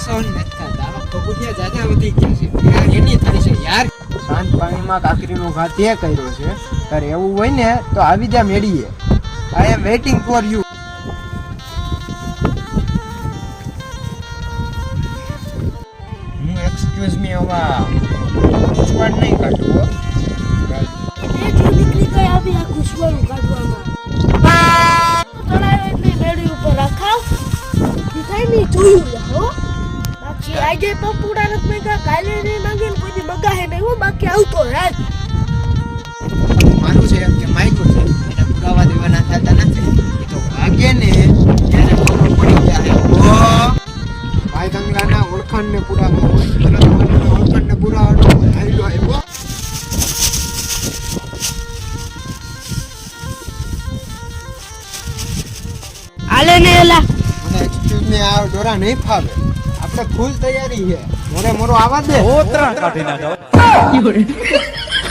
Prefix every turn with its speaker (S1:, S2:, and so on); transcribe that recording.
S1: સહન નથી થતા. આવા કબૂતરિયા જાજા વધી ગયા છે. યાર એની થાય છે યાર.
S2: શાંત પાણીમાં કાકરીનો ઘા તે કર્યો છે. તારે એવું હોય ને તો આવી જા મેળીએ. આઈ એમ વેઇટિંગ ફોર યુ. હું એક્સક્યુઝ મી હવા ગુસ્વાડ નહીં કાઢું હો.
S3: એ જો નીકળી ગઈ આવી આ ગુસ્વાનું કાઢવામાં. તળાવે એટલી મેળી ઉપર રખાવ. દીધાઈ નહીં જોયું લે હો. બાકી આજે પપુડા નથી મેગા કાલે નહીં માંગે ને કોઈ મગાહે નહીં હો. બાકી આવતો રાજ.
S2: મારું છે કે માયકું છે એને પુરાવા દેવાના થતા નથી. એ તો ભાગે ને ત્યારે ખબર પડી જાય. ઓ ભાઈ કંગલાના ઓળખાણને પુરાવા હોય ભલે તમારા ઓળખાણને પુરાવાનો આયલો આવ્યો.
S3: આલે ને એલા
S2: મને એક્સક્યુઝ મી આ દોરા નહીં ફાવે. આપણે ફૂલ તૈયારી છે. મોરે મોરો આવા દે.
S4: ઓતરા કાઢી નાખો.